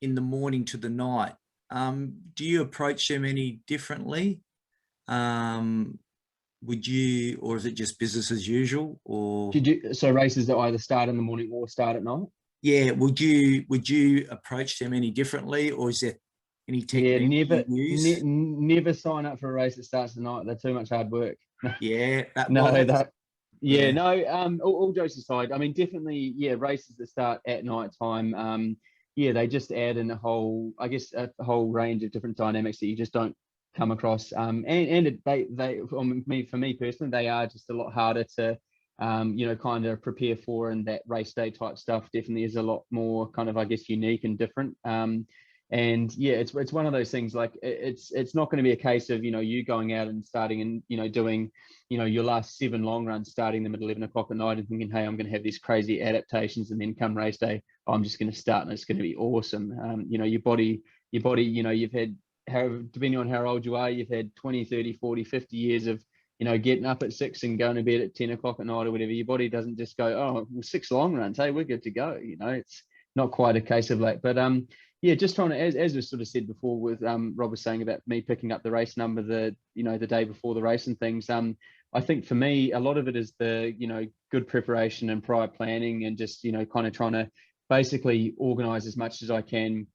in the morning to the night. Do you approach them any differently? Would you, or is it just business as usual? Or so races that either start in the morning or start at night? Yeah, would you approach them any differently, or is there any technique you use? Never sign up for a race that starts at night. They're too much hard work. Yeah, all jokes aside, I mean, definitely, yeah, races that start at night time, they just add in a whole range of different dynamics that you just don't come across. For me personally, they are just a lot harder to kind of prepare for, and that race day type stuff definitely is a lot more kind of, I guess, unique and different. And yeah, it's one of those things, like it's not going to be a case of you going out and starting and doing your last 7 long runs, starting them at 11 o'clock at night and thinking, hey, I'm going to have these crazy adaptations, and then come race day, I'm just going to start and it's going to be awesome. Your body, you've had, however, depending on how old you are, you've had 20, 30, 40, 50 years of getting up at 6 and going to bed at 10 o'clock at night or whatever. Your body doesn't just go, oh, well, 6 long runs, hey, we're good to go. It's not quite a case of that. But yeah, just trying to, as we sort of said before, with Rob was saying about me picking up the race number the day before the race and things. I think for me, a lot of it is the good preparation and prior planning, and just kind of trying to basically organize as much as I can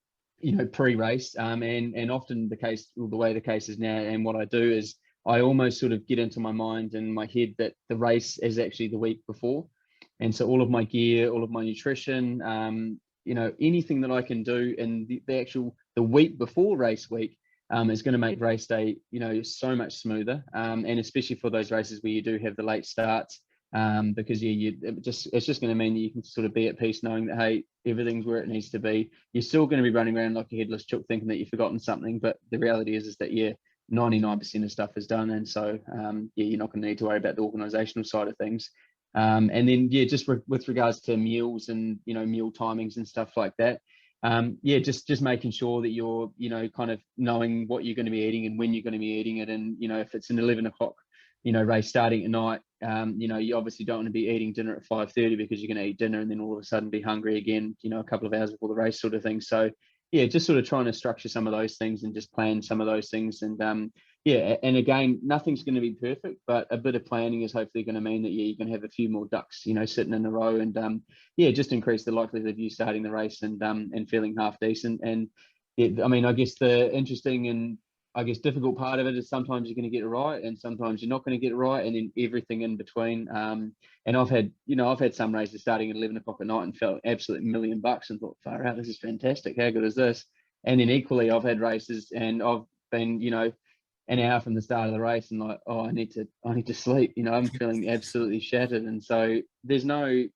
pre-race, and often the way the case is now, and what I do is I almost sort of get into my mind and my head that the race is actually the week before, and so all of my gear, all of my nutrition, anything that I can do in the week before race week is going to make race day so much smoother, and especially for those races where you do have the late starts, because it's just going to mean that you can sort of be at peace knowing that, hey, everything's where it needs to be. You're still going to be running around like a headless chook thinking that you've forgotten something, but the reality is that 99% of stuff is done, and so you're not going to need to worry about the organizational side of things. And then just with regards to meals and meal timings and stuff like that, just making sure that you're kind of knowing what you're going to be eating and when you're going to be eating it, and if it's an 11 o'clock race starting at night, you obviously don't want to be eating dinner at 5:30, because you're going to eat dinner and then all of a sudden be hungry again a couple of hours before the race, sort of thing. So yeah, just sort of trying to structure some of those things and just plan some of those things. And and again, nothing's going to be perfect, but a bit of planning is hopefully going to mean that you're going to have a few more ducks sitting in a row, and just increase the likelihood of you starting the race and feeling half decent. And I mean, I guess the interesting and difficult part of it is sometimes you're going to get it right and sometimes you're not going to get it right, and then everything in between. And I've had some races starting at 11 o'clock at night and felt absolute $1,000,000 and thought, far out, this is fantastic, how good is this? And then equally, I've had races and I've been an hour from the start of the race and like, oh, I need to sleep, I'm feeling absolutely shattered. And so there's no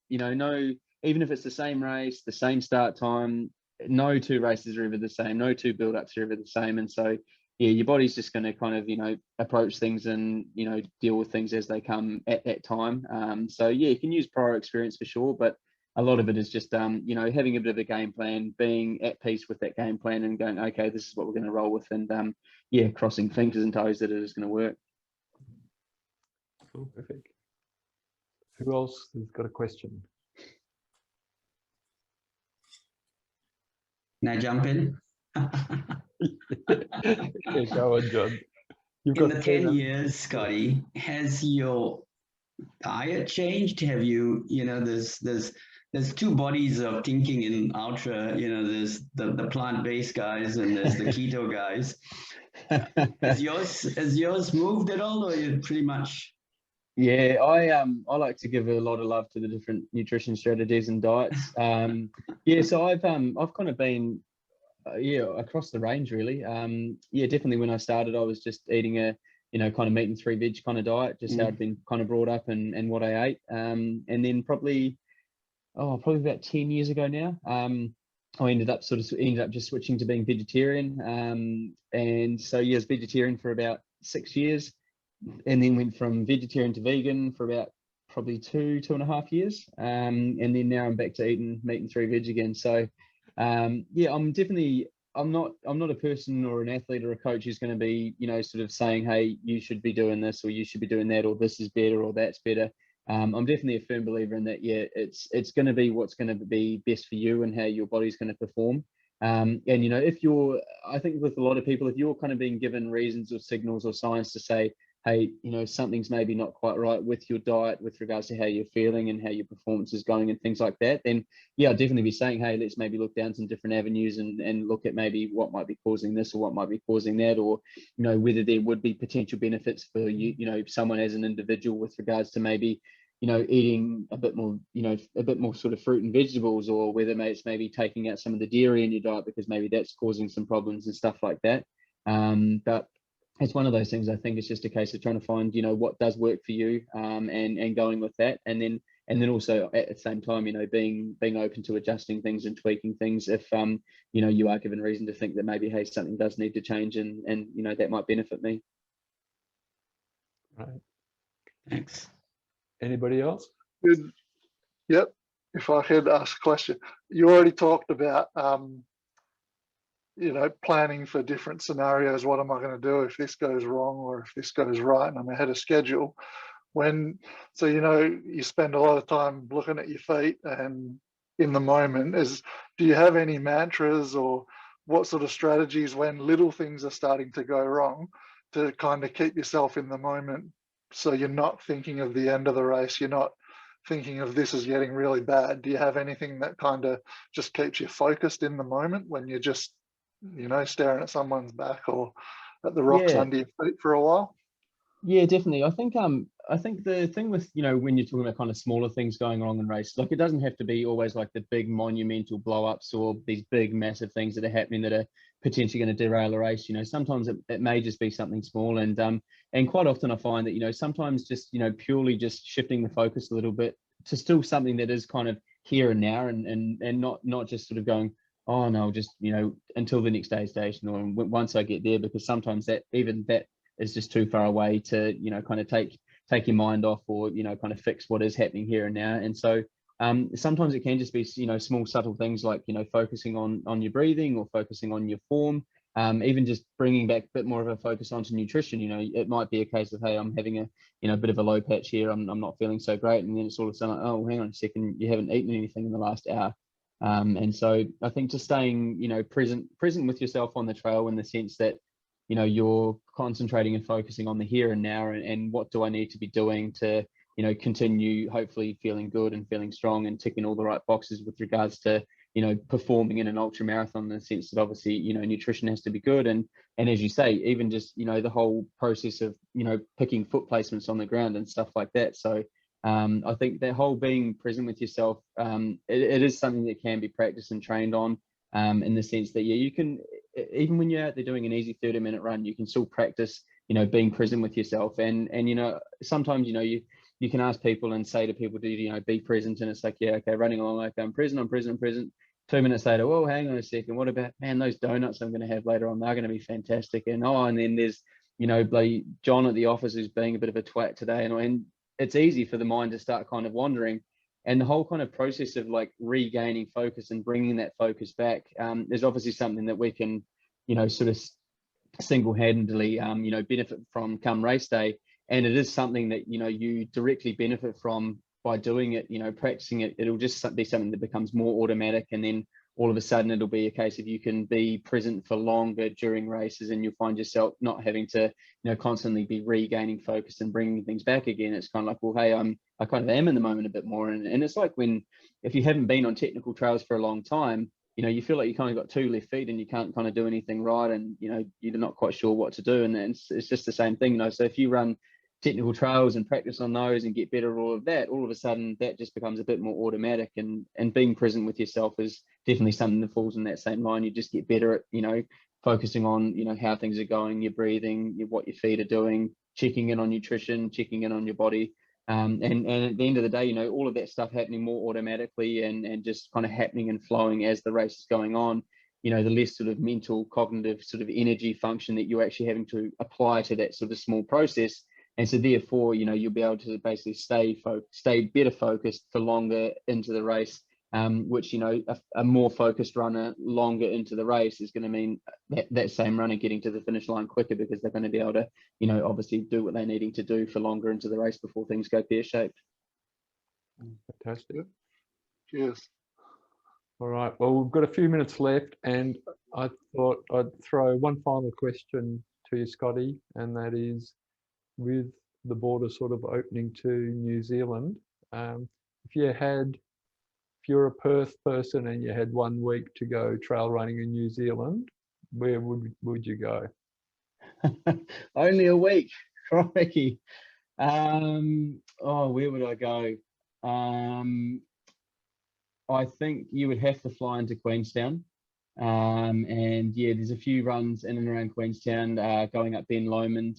even if it's the same race, the same start time, no two races are ever the same, no two build-ups are ever the same. And so, yeah, your body's just going to kind of, you know, approach things and, you know, deal with things as they come at that time. So, yeah, you can use prior experience for sure, but a lot of it is just, you know, having a bit of a game plan, being at peace with that game plan and going, okay, this is what we're going to roll with. And, yeah, crossing fingers and toes that it is going to work. Cool. Perfect. Who else has got a question? Can I jump in? Yeah, go on, John. You've In got the 10 10 years, Scotty, has your diet changed? Have you, you know, there's two bodies of thinking in ultra, you know, there's the plant-based guys and there's the keto guys. Has yours moved at all, or you pretty much? Yeah, I like to give a lot of love to the different nutrition strategies and diets. Yeah, so I've kind of been yeah, across the range really. Yeah, definitely when I started I was just eating a, you know, kind of meat and 3 veg kind of diet, just how I'd been kind of brought up and what I ate. And then probably about 10 years ago now, I ended up just switching to being vegetarian. And so yeah, I was vegetarian for about 6 years, and then went from vegetarian to vegan for about probably 2.5 years. And then now I'm back to eating meat and 3 veg again. So yeah, I'm not a person or an athlete or a coach who's going to be, you know, sort of saying, hey, you should be doing this or you should be doing that, or this is better or that's better. I'm definitely a firm believer in that. Yeah, it's going to be what's going to be best for you and how your body's going to perform. And you know, I think with a lot of people, if you're kind of being given reasons or signals or signs to say, hey, you know, something's maybe not quite right with your diet with regards to how you're feeling and how your performance is going and things like that, then yeah, I'd definitely be saying, hey, let's maybe look down some different avenues and look at maybe what might be causing this or what might be causing that, or, you know, whether there would be potential benefits for you, you know, someone as an individual with regards to maybe, you know, eating a bit more, you know, a bit more sort of fruit and vegetables, or whether it's maybe taking out some of the dairy in your diet because maybe that's causing some problems and stuff like that. But it's one of those things. I think it's just a case of trying to find, you know, what does work for you, and going with that, and then also at the same time, you know, being open to adjusting things and tweaking things if you know, you are given reason to think that maybe, hey, something does need to change and you know, that might benefit me. Right. Thanks. Anybody else? Good. Yep. If I could ask a question, you already talked about you know, planning for different scenarios. What am I going to do if this goes wrong or if this goes right and I'm ahead of schedule? So you know, you spend a lot of time looking at your feet and in the moment. Do you have any mantras or what sort of strategies when little things are starting to go wrong to kind of keep yourself in the moment, so you're not thinking of the end of the race, you're not thinking of this is getting really bad? Do you have anything that kind of just keeps you focused in the moment when you're just, you know, staring at someone's back or at the rocks under your feet for a while? Yeah, definitely. I think the thing with, you know, when you're talking about kind of smaller things going wrong in races, like, it doesn't have to be always like the big monumental blow-ups or these big massive things that are happening that are potentially going to derail a race. You know, sometimes it may just be something small, and quite often I find that, you know, sometimes just, you know, purely just shifting the focus a little bit to still something that is kind of here and now, and not just sort of going, oh no, just, you know, until the next day station or once I get there, because sometimes that is just too far away to, you know, kind of take your mind off, or, you know, kind of fix what is happening here and now. And so sometimes it can just be, you know, small subtle things like, you know, focusing on your breathing or focusing on your form, even just bringing back a bit more of a focus onto nutrition. You know, it might be a case of, hey, I'm having a, you know, bit of a low patch here, I'm not feeling so great, and then it's all of a sudden like, oh, hang on a second, you haven't eaten anything in the last hour. And so I think just staying, you know, present with yourself on the trail, in the sense that, you know, you're concentrating and focusing on the here and now, and what do I need to be doing to, you know, continue hopefully feeling good and feeling strong and ticking all the right boxes with regards to, you know, performing in an ultra marathon, in the sense that obviously, you know, nutrition has to be good, and as you say, even just, you know, the whole process of, you know, picking foot placements on the ground and stuff like that. So I think that whole being present with yourself, it is something that can be practiced and trained on, in the sense that, yeah, you can, even when you're out there doing an easy 30-minute run, you can still practice, you know, being present with yourself. And you know, sometimes, you know, you can ask people and say to people, do you know, be present? And it's like, yeah, okay, running along, okay, I'm present, I'm present, I'm present. 2 minutes later, well, hang on a second, what about, man, those donuts I'm going to have later on, they're going to be fantastic. And and then there's, you know, bloody John at the office who's being a bit of a twat today, and it's easy for the mind to start kind of wandering. And the whole kind of process of like regaining focus and bringing that focus back, is obviously something that we can, you know, sort of single-handedly, you know, benefit from come race day. And it is something that, you know, you directly benefit from by doing it, you know, practicing it. It'll just be something that becomes more automatic, and then all of a sudden it'll be a case of you can be present for longer during races, and you'll find yourself not having to, you know, constantly be regaining focus and bringing things back again. It's kind of like, well, hey, I kind of am in the moment a bit more. And it's like if you haven't been on technical trails for a long time, you know, you feel like you kind of got 2 left feet and you can't kind of do anything right, and, you know, you're not quite sure what to do. And it's just the same thing, you know. So if you run technical trails and practice on those and get better at all of that, all of a sudden that just becomes a bit more automatic, and being present with yourself is definitely something that falls in that same line. You just get better at, you know, focusing on, you know, how things are going, your breathing, what your feet are doing, checking in on nutrition, checking in on your body. And at the end of the day, you know, all of that stuff happening more automatically and just kind of happening and flowing as the race is going on. You know, the less sort of mental, cognitive sort of energy function that you're actually having to apply to that sort of small process. And so therefore, you know, you'll be able to basically stay better focused for longer into the race, which, you know, a more focused runner longer into the race is going to mean that same runner getting to the finish line quicker, because they're going to be able to, you know, obviously do what they're needing to do for longer into the race before things go pear-shaped. Fantastic. Cheers. All right. Well, we've got a few minutes left, and I thought I'd throw one final question to you, Scotty, and that is, with the border sort of opening to New Zealand, if you're a Perth person and you had 1 week to go trail running in New Zealand, where would you go? Only a week, crikey. Where would I go? I think you would have to fly into Queenstown. And yeah, there's a few runs in and around Queenstown, going up Ben Lomond,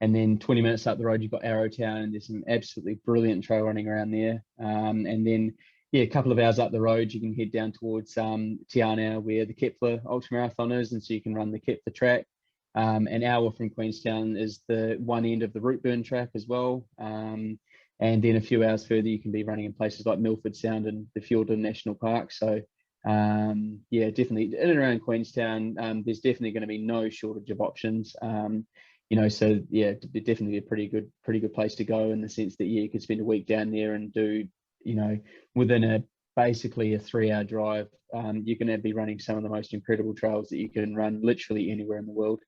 and then 20 minutes up the road, you've got Arrowtown, and there's some absolutely brilliant trail running around there. And then, yeah, a couple of hours up the road, you can head down towards Te Anau, where the Kepler Ultramarathon is, and so you can run the Kepler track. An hour from Queenstown is the one end of the Routeburn track as well. And then a few hours further, you can be running in places like Milford Sound and the Fiordland National Park. So, yeah, definitely in and around Queenstown, there's definitely going to be no shortage of options. You know, so yeah, it'd definitely a pretty good place to go, in the sense that, yeah, you could spend a week down there and do, you know, within basically a 3-hour drive, you're going to be running some of the most incredible trails that you can run literally anywhere in the world.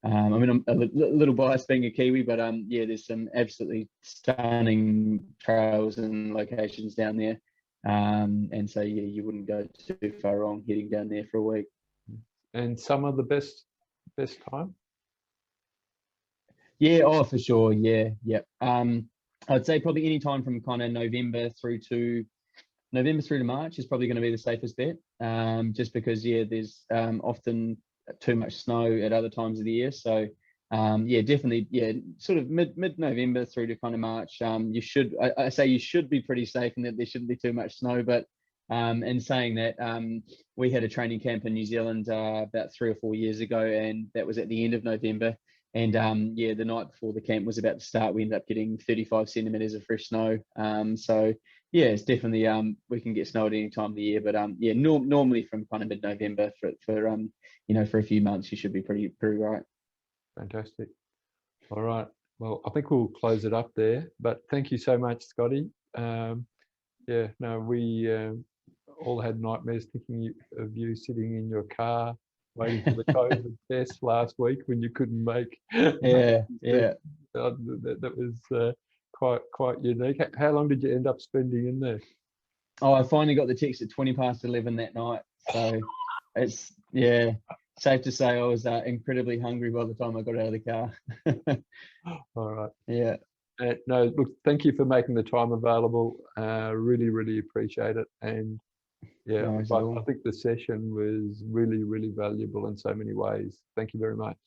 I mean, I'm a little biased being a Kiwi, but yeah, there's some absolutely stunning trails and locations down there. And so yeah, you wouldn't go too far wrong heading down there for a week. And some of the best time? Yeah, for sure. Yeah, yep. I'd say probably any time from kind of November through to March is probably going to be the safest bet. Just because, yeah, there's often too much snow at other times of the year. So yeah, definitely, yeah, sort of mid-November through to kind of March. You should, I say you should be pretty safe, and that there shouldn't be too much snow. But in saying that, we had a training camp in New Zealand about 3 or 4 years ago, and that was at the end of November. And yeah, the night before the camp was about to start, we ended up getting 35 centimeters of fresh snow. So yeah, it's definitely, we can get snow at any time of the year, but yeah, normally from kind of mid-November for you know, for a few months, you should be pretty right. Fantastic. All right. Well, I think we'll close it up there, but thank you so much, Scotty. Yeah, no, we all had nightmares thinking of you sitting in your car waiting for the COVID test last week when you couldn't make. Yeah. That was quite unique. How long did you end up spending in there? Oh, I finally got the text at 11:20 that night. So it's, yeah, safe to say I was incredibly hungry by the time I got out of the car. All right. Yeah. No, look, thank you for making the time available. Really appreciate it. And yeah, No, I think the session was really valuable in so many ways. Thank you very much.